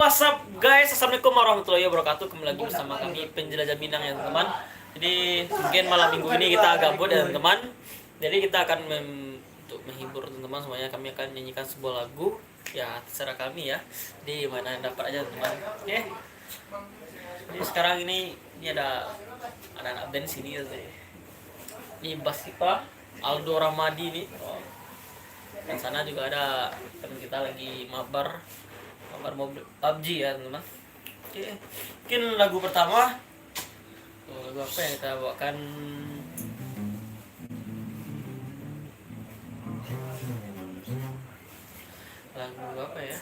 What's up guys, assalamualaikum warahmatullahi wabarakatuh. Kembali lagi bersama kami penjelajah Minang ya teman-teman. Jadi mungkin malam minggu ini kita gabut ya teman-teman. Jadi kita akan untuk menghibur teman-teman semuanya, kami akan menyanyikan sebuah lagu. Ya terserah kami ya. Di mana yang dapat aja teman. Oke. Jadi sekarang ini ada anak band sini ya. Ini bass kita Aldo Ramadi nih. Dan sana juga ada teman kita lagi mabar mobil PUBG ya teman-teman. Oke, mungkin lagu pertama lagu apa yang kita bawakan? Lagu apa ya?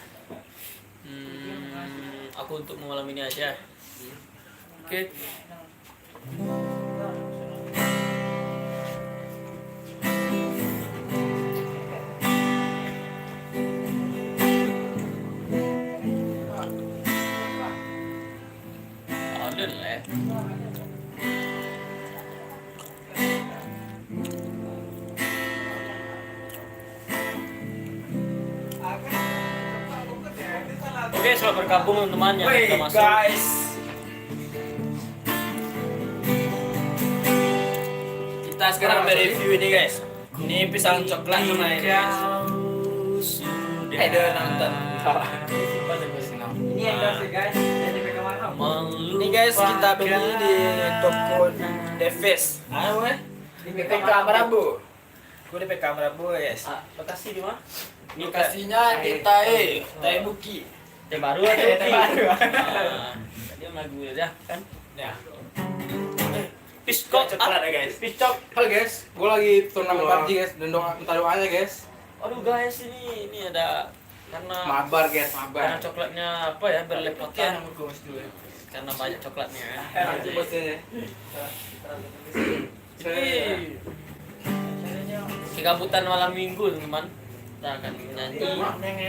Aku untuk malam ini aja. Oke. Oke, selamat bergabung teman-teman yang sudah masuk. Guys, kita sekarang mereview ini guys. Ini pisang coklat lumayan guys. Ada nonton. Ini endorse guys. Ini guys kita beli di toko Deves. Di PK Merabu. Gue di PK Merabu guys. Lokasi di mana? Lokasinya di Tae Buki. Teh baru atau Teh baru. Dia lagu ya kan? Ya. Piskok Coklat ya guys. Piskok. Halo guys, gue lagi turnamen PUBG guys, dan minta doanya guys. Aduh guys, ini ada karena Mabar guys, karena mabar. coklatnya apa ya berlepotan. ya. Karena banyak coklatnya ya. Itu bosnya. Kegabutan malam minggu teman-teman. Kita akan nyanyi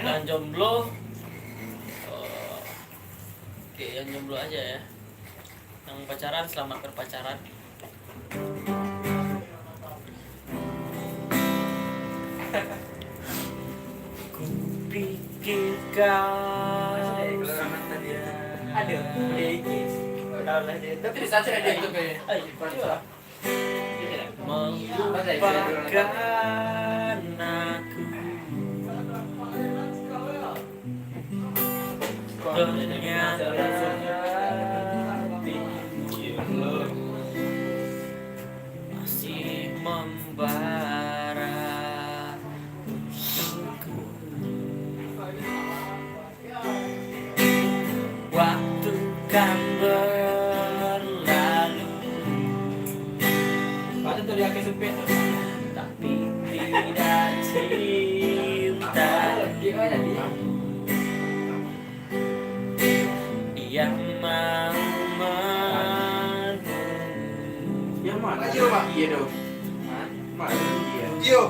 yang jomblo. Oke, yang jomblo aja ya. Yang pacaran selamat berpacaran. Ku pikirkan Ada. Tapi di saat ada itu kayaknya. melupakan aku. Ternyata masih membara untukku. Waktu kan berlalu, Ada tuh dia kesempet. tapi tidak cinta yang mau menunggu. Yang mana? Iya pak. Iya dong. Mana dia? Iya.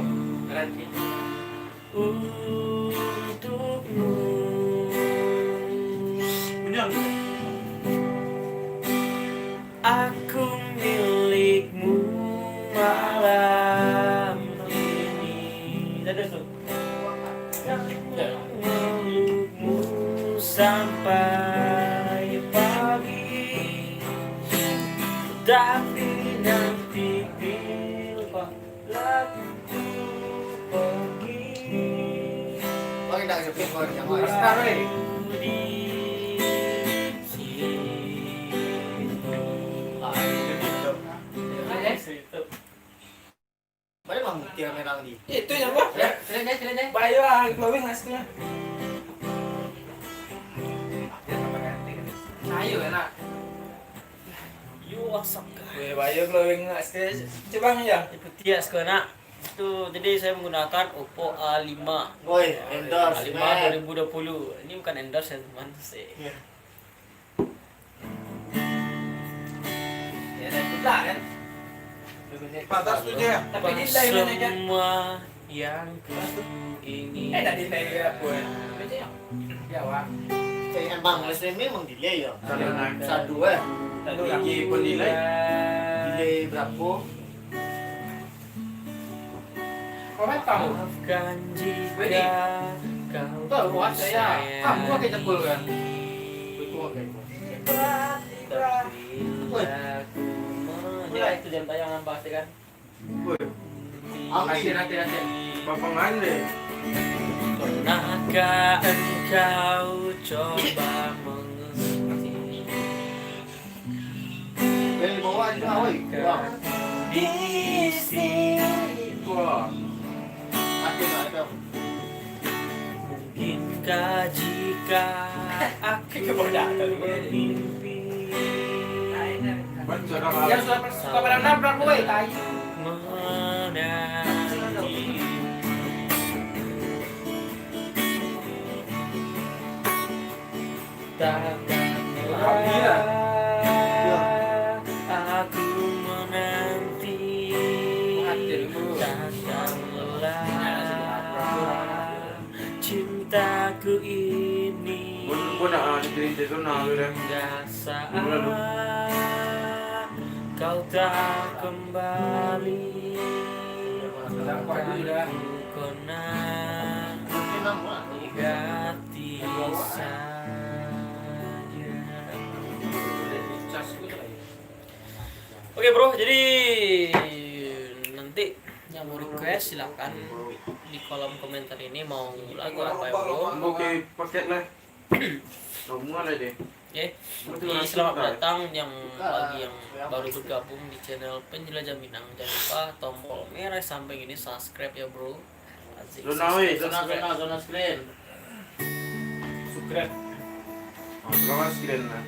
Untukmu. Aku milikmu malam ini. Melukmu sampai pagi, tapi nanti bila lagu pergi. Lagi tak sepin kau yang Aku di situ. Mana bang kira merang di? Itu yang apa? Keren deh. Bayu ah, glowing hasilnya. Ayo enak. You WhatsApp guys. Bayu glowing hasilnya. Coba ya. Ikuti ya sekarang. Itu jadi saya menggunakan Oppo A5. Woi, endorse. A5 2020. Ini bukan endorse ya teman sih. Ya, dan kita kan. Patah setuju ya? Tapi di lain aja. Semua yang ku ingin. Tadi lain ya buat. Ya wah. Emang listriknya emang delay ya? Karena Satu ya? Tadi Lagi pun delay. Delay berapa? Komen kamu. Maafkan Wedi. jika kau Tahu buat saya. Kamu pakai jempol kan? Dia itu jam tayangan pasti kan. Woi, nanti. Bapangan deh. Pernahkah engkau coba mengerti Dari bawah juga, woi. Wah. di sini? Wah. Ada. Mungkinkah jika aku bermimpi Yang suka pada nabrak woi, tai. menanti takkanlah aku menanti takkanlah cintaku ini Gua nak cerita sana tu dah. hingga saat kau tak kembali aku kenal ganti saja. Oke bro, jadi nanti yang mau request silakan di kolom komentar ini mau lagu apa ya bro. Okey, paket lah. Semua lah deh. Oke, jadi selamat datang yang bagi yang baru bergabung di channel Penjelajah Minang. Jangan lupa tombol merah samping ini subscribe ya bro. Asik, Zona weh, subscribe. Zona screen. Subscribe. Selamat sekalian lah.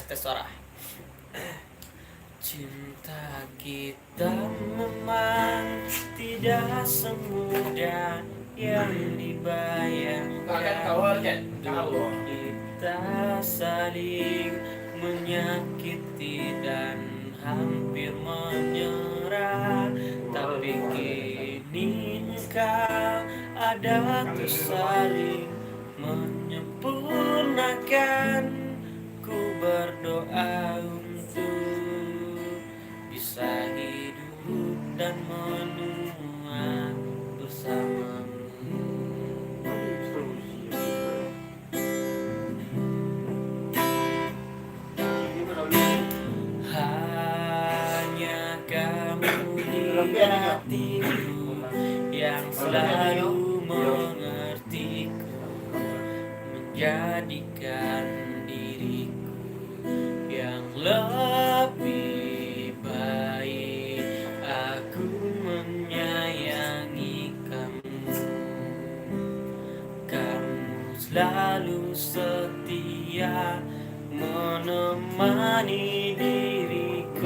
Tes suara. Cinta kita memang tidak semudah yang dibayangkan. Dulu kita saling menyakiti dan hampir menyerah, tapi kini engkau ada tuh saling menyempurnakan. Ku berdoa untuk bisa hidup dan menua bersamamu. Hanya kamu di hatiku yang selalu mengertiku, menjadikan diriku yang lebih baik. Aku menyayangi kamu, kamu selalu setia menemani diriku.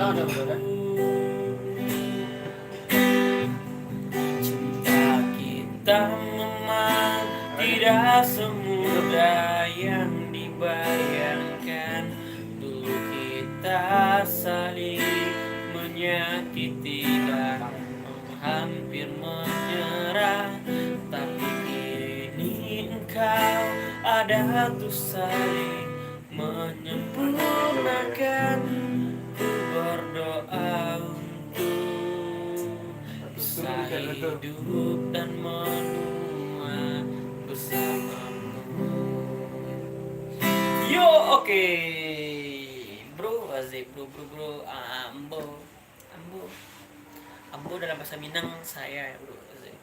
Cinta kita memang tidak semudah yang dibayangkan. Dulu kita saling menyakiti dan hampir menyerah, tapi kini engkau ada tuh saling menyempurnakan. Ku berdoa untuk bisa hidup dan menua bersamamu. Yo, oke. Bro, asik bro. Ambo dalam bahasa Minang saya ya bro, asik.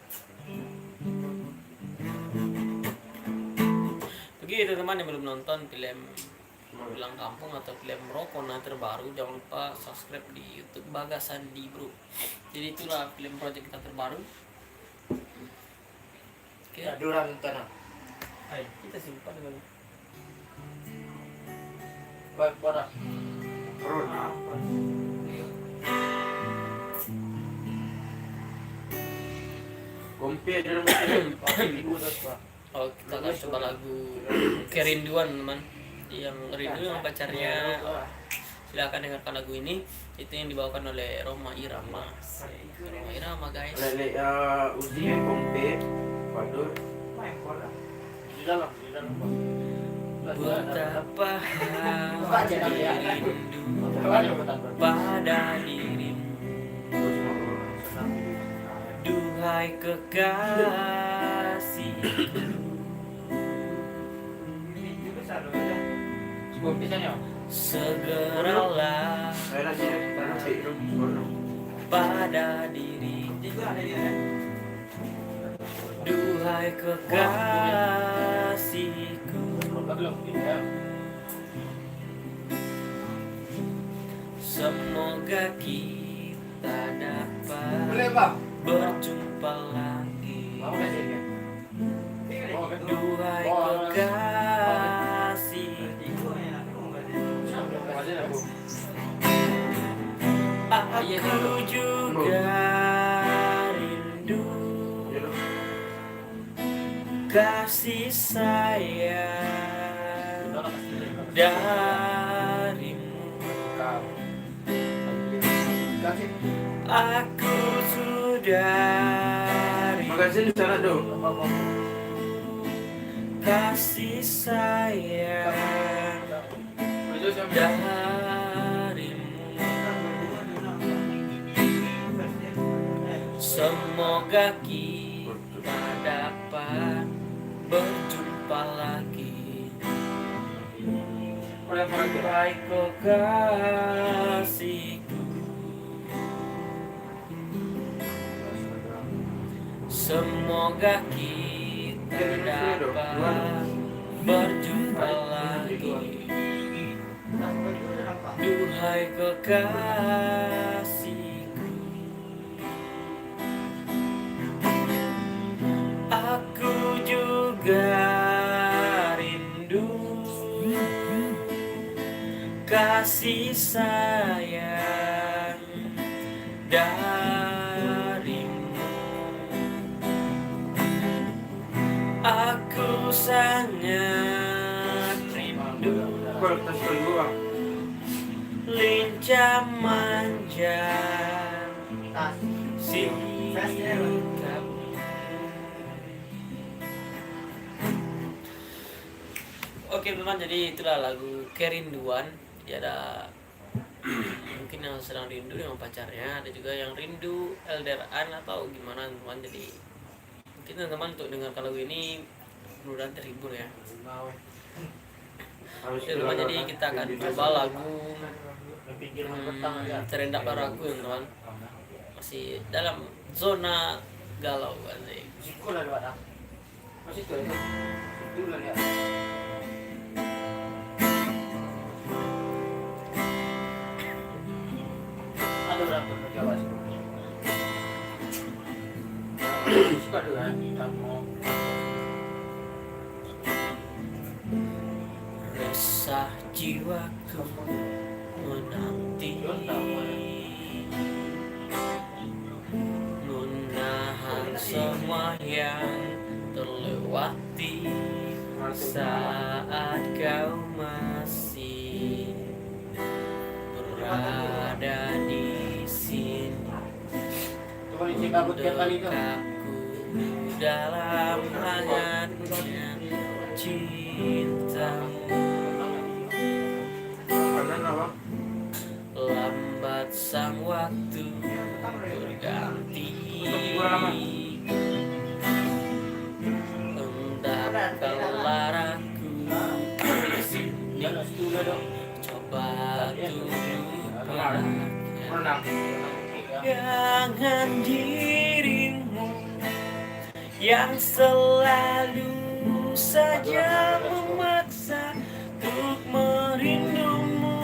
Begitu teman yang belum nonton film Pulang Kampung atau film Rokona terbaru, jangan lupa subscribe di YouTube Bagas Sandi bro. Jadi itulah film project kita terbaru. Oke. Ya, durang tanah. Ayo kita simpan dulu. Baik, para. Perut. Kompet dia mesti. Oh, kita akan coba lagu Kerinduan teman. Yang rindu yang pacarnya. Silakan dengarkan lagu ini. Itu yang dibawakan oleh Roma Irama. Roma Irama guys. Lele uji kompet. Waduh. Di dalam. Betapa hati rindu pada dirimu, duhai kekasihku. Segeralah pada dirimu, duhai kekasihku. Semoga kita dapat berjumpa lagi, duhai kekasihku. Aku juga rindu kasih sayang darimu. Aku sudah Makasih di sana dong. kasih sayang darimu. Semoga kita dapat berjumpa lagi, duhai kekasihku. Semoga kita dapat berjumpa lagi, duhai kekasihku. Aku juga rindu kasih sayang darimu. Aku sangat rindu lincah manja sikapmu. Oke teman, jadi itulah lagu Kerinduan. Jadi ada mungkin yang sedang rindu dengan pacarnya, ada juga yang rindu LDRan atau gimana teman. Jadi mungkin teman-teman untuk dengarkan lagu ini mudah-mudahan terhibur ya. Oke teman, jadi kita akan coba lagu Terendah Padaku teman. Masih dalam zona galau asik. Resah jiwaku menanti, menahan semua yang terlewati saat kau masih berada di sini. Dekapku dalam hangatnya cintamu. Lambat sang waktu berganti, hendak kelar aku di sini. Coba tuh lupakan jangan dirimu yang selalu saja memaksa untuk merindumu.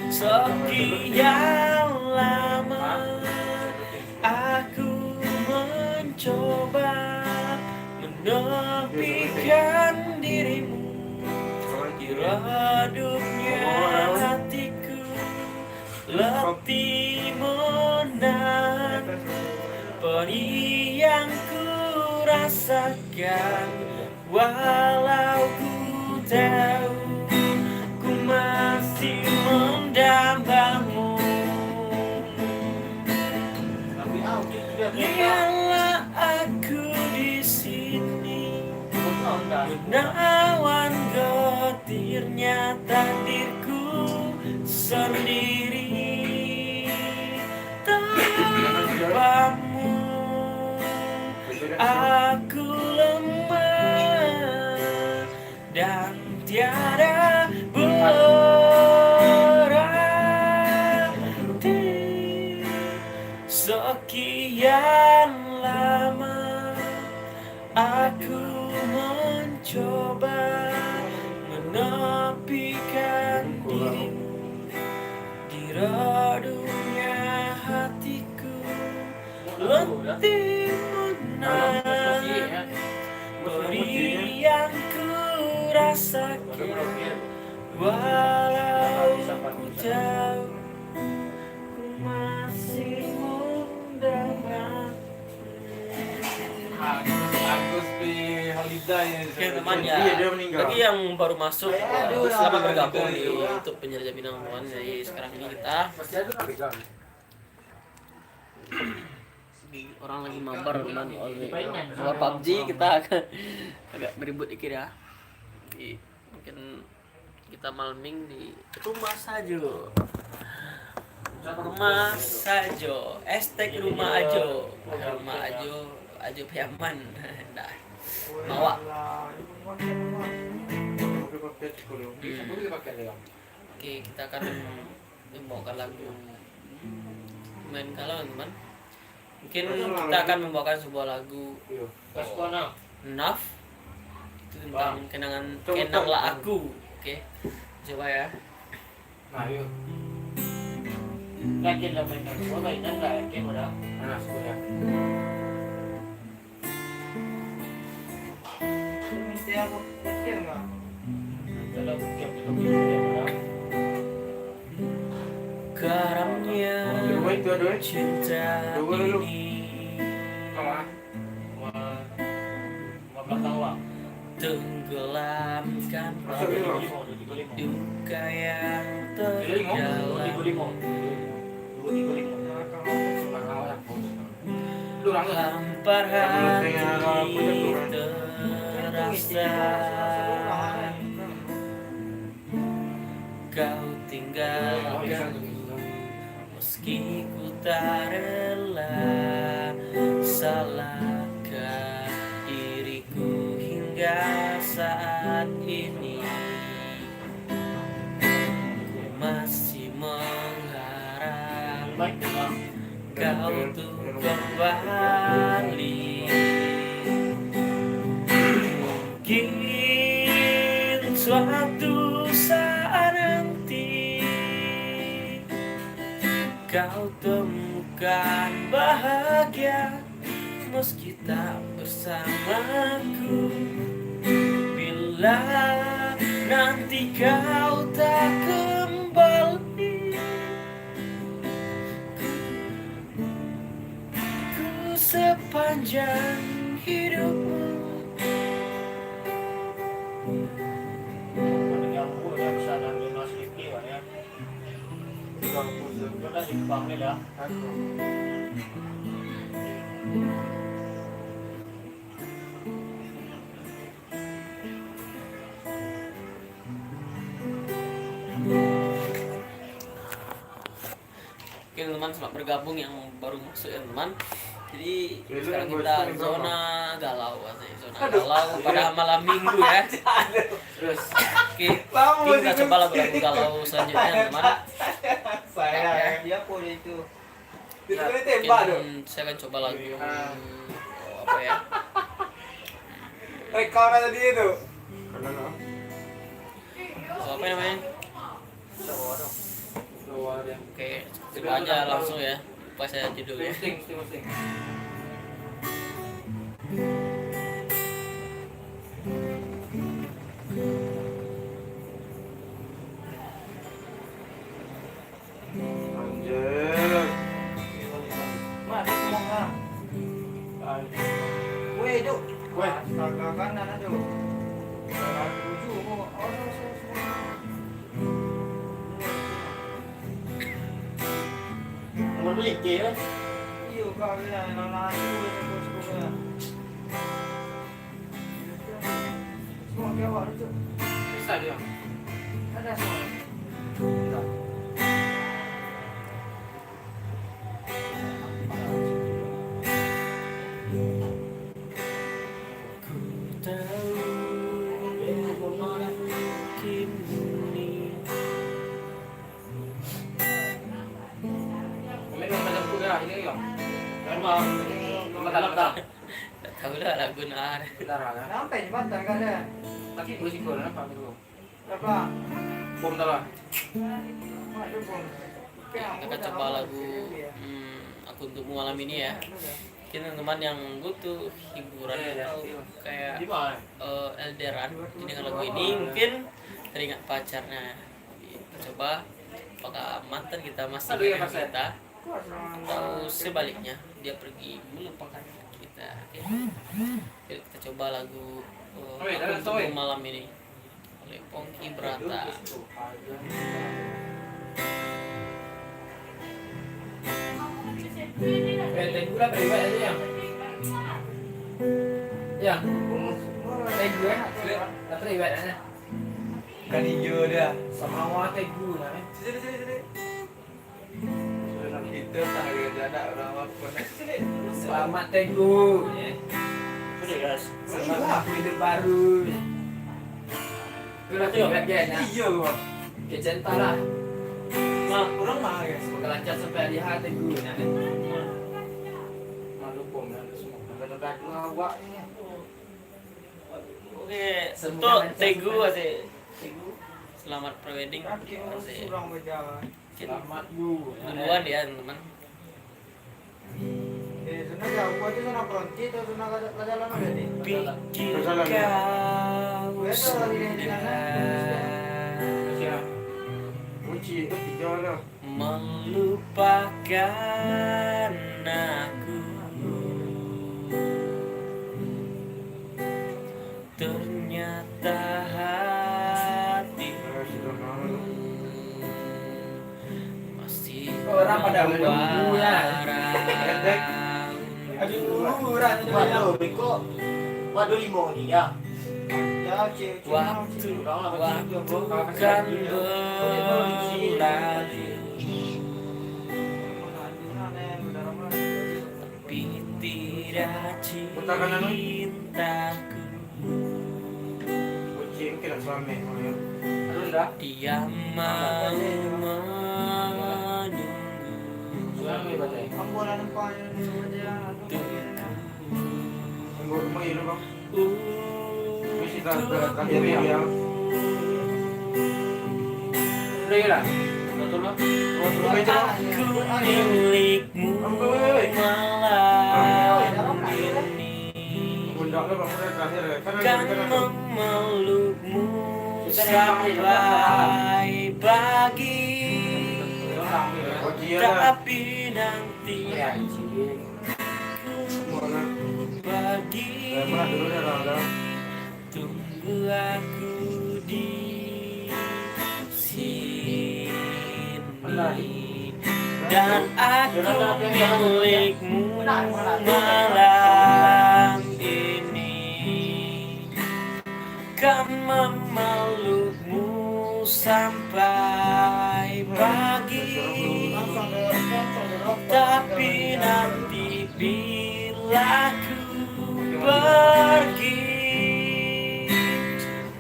Sekian lama aku mencoba menepikan dirimu di redupnya hatiku, letih menahan pedih yang ku rasakan. Walau ku tahu ku masih mendambamu, lihatlah aku di sini menawan getirnya takdirku sendiri. Tanpamu aku lemah dan tiada berarti. Sekian lama aku mencoba menepikan dirimu di redupnya hatiku. Letih menang beri yang ku rasakan, walau ku tahu ku masih mendengar. Agus di holiday. Oke teman ya, Iya, dia meninggal. bagi yang baru masuk selamat bergabung di YouTube Penjelajah Minang teman. Jadi sekarang ini kita orang lagi mabar teman, soal PUBG kita agak beribut dikit ya. Jadi, mungkin kita malming di rumah saja. Rumah saja, estek rumah ajo, ajo piaman, dah, bawa. Oke, kita akan membawakan lagu main kalau teman. Mungkin kita akan membawakan sebuah lagu Naf itu tentang kenanglah aku. Oke, coba ya. Nah, yuk. Lagi lah mainan, mainan lah yang udah. Nah, sudah. Kalau game itu udah. Karamnya cinta ini tenggelamkan duka yang terdalam. Hampar hati terasa, kau tinggalkan meski ku tak rela. Salahkah diriku hingga saat ini? Ku masih mengharap kau tuh kembali. Mungkin suatu saat nanti kau temukan bahagia meski tak bersamaku. Bila nanti kau tak kembali, ku sepanjang hidupmu Oke teman, selamat bergabung yang baru masuk ya teman. Jadi sekarang kita zona galau, zona galau pada malam minggu ya. Terus oke, kita coba lagu-lagu galau selanjutnya teman. Saya dia pun itu. Mungkin saya akan coba lagu apa ya? Rekor tadi itu. Apa namanya? Oke, coba aja langsung ya. Lupa saya judulnya. Anjir. Mas, ngomong lah. Weh, Duk. Weh, kakak kanan aja. Mau beli kira? Iya, kau bilang lalu Bisa dia. Komen macam tu ya, ini ya. Kan mau dalam dah. Tak tahu lah lagu nak. Darah kan. Sampai jembatan kan ada. Tapi berisiko nampak tu. Berapa? Bom dah lah. Kita coba lagu aku untuk malam ini ya. Kita teman yang butuh hiburan atau kayak Di mana? LDRan dengan lagu ini mungkin teringat pacarnya. Kita coba apakah mantan kita masih dengan kita atau sebaliknya dia pergi melupakan kita. Oke. Jadi kita coba lagu aku untuk malam ini oleh Ponky Brata. Tenggu lah pribadi aja yang. Yang. Tenggu ya. Tak pribadi aja. Kan hijau dia. Sama awak tenggu lah. Sini. Kita tak ada orang apa. Sini. Selamat tenggu. Sudah guys. Selamat aku hidup baru. Itu lah pribadi aja. Iya kok. Kecinta lah. Mah, orang mah guys. Kelancar sampai di hati tenggu. Malu bom dan semua. Gaduh awak ni. Oke, untuk Tegu asik. Tegu. Selamat prewedding. Asik. Selamat bu. Duluan ya, teman-teman. Pikir kau sudah Kunci itu 3 dah. melupakan aku. Ternyata hatimu masih Orang pada menunggu ya. Aduh, orang itu Waduh, Biko. Waduh limo ni ya. Waktu kan berlalu, tapi tidak cintaku. Kunci mungkin nak suami. Aduh dah. Dia mau menunggu Suami batai. Tunggu rumah ini bang. Mesti dah terakhir ya. Boleh lah. Betul lah. Aku milikmu malam ini, Bunda lah bang. Terakhir. kan memelukmu sampai pagi. Tapi nanti pagi tunggu aku di sini dan aku milikmu malam ini, kan memelukmu sampai pagi. Tapi nanti bila ku pergi,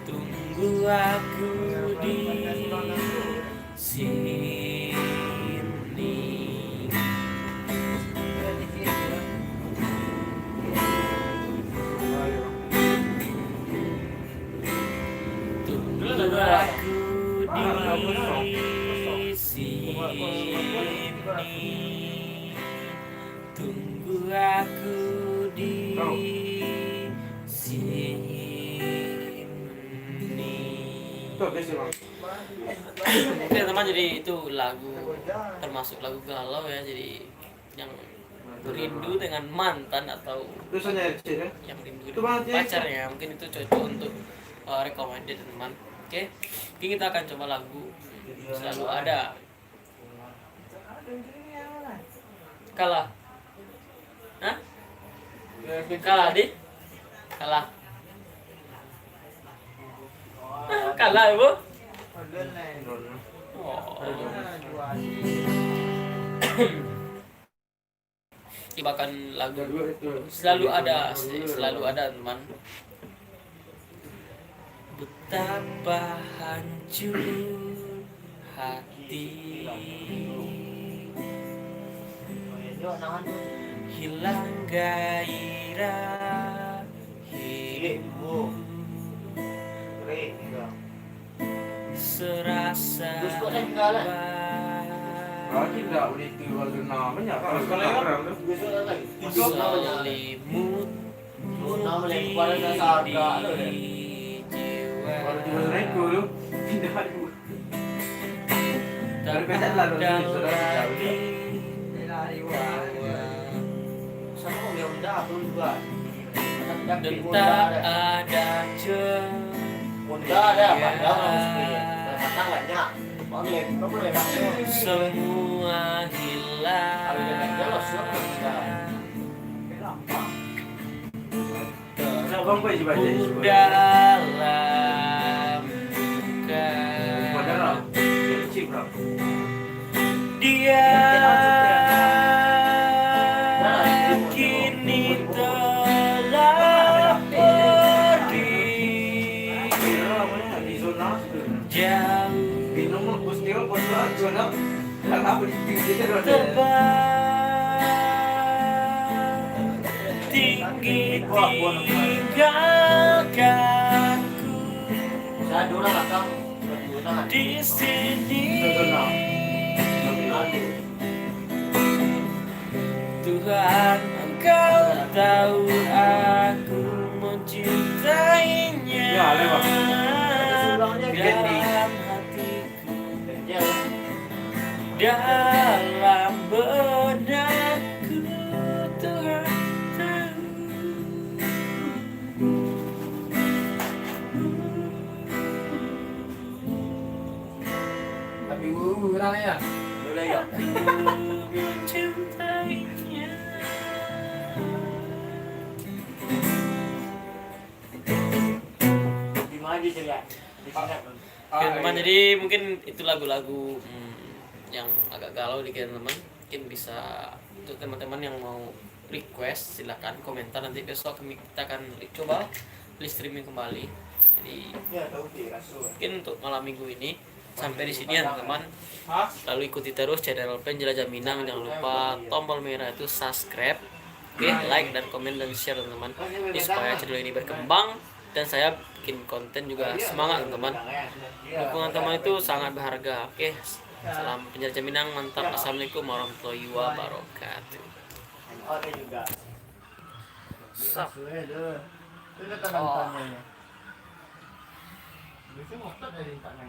tunggu aku di sini. Tunggu aku di sini. Tunggu aku di sini. Oke teman, jadi itu lagu termasuk lagu galau ya, jadi yang rindu dengan mantan atau yang rindu dengan pacarnya, mungkin itu cocok untuk recommended teman. Oke, ini kita akan coba lagu Selalu Ada. Kalah. Hah? Kalah, Di? Kalah. Kalah ya, Bu? Ada nih. Oh. Dua. Bahkan lagu Dua itu. selalu ada teman. Betapa hancur hati, Yuk, nahan. hilang gairah hidup, serasa Terus kok saya tinggal, Ah, tidak boleh tinggal di namanya. Kalau Besok lagi. selimut Namanya kepala dasar dah. di jiwa. kalau di mereka lu pindah dulu. Dari pesat lah dulu, saudara. Sama kau yang dah tu juga. Dan tak ada Bunda ada, padahal harus beli. Matang banyak. Mau lihat, kau boleh tak? semua Kalau dia jelas, hilang. Nah, bang boleh coba jadi. Dalam Padahal, duka jadi cip bro. dia kini telah pergi Di zona jauh minum bus dia bos lah zona. Kalau apa di tinggi itu terbang tinggi tinggalkanku Saya dulu belakang. di sini. Tuhan, Engkau tahu aku mencintainya Ya, lewat. dalam hatiku, dalam benakku. Tuhan tahu. Tapi kurang ya. Boleh ya. Aku mencintainya. Di mana dia ceria? Di sana. Oke, teman, jadi mungkin itu lagu-lagu yang agak galau dikit teman. Mungkin bisa untuk teman-teman yang mau request silahkan komentar, nanti besok kita akan coba di streaming kembali. Jadi Ya, tahu dia rasul. mungkin untuk malam minggu ini sampai di sini ya teman. Lalu ikuti terus channel Penjelajah Minang, jangan lupa tombol merah itu subscribe, oke, like dan komen dan share teman-teman. Ini supaya channel ini berkembang dan saya bikin konten juga semangat teman. Dukungan teman itu sangat berharga. Oke, salam Penjelajah Minang, mantap. Assalamualaikum warahmatullahi wabarakatuh. Ada juga. Sap. Itu kan tanya. Biasanya mau dari tangan.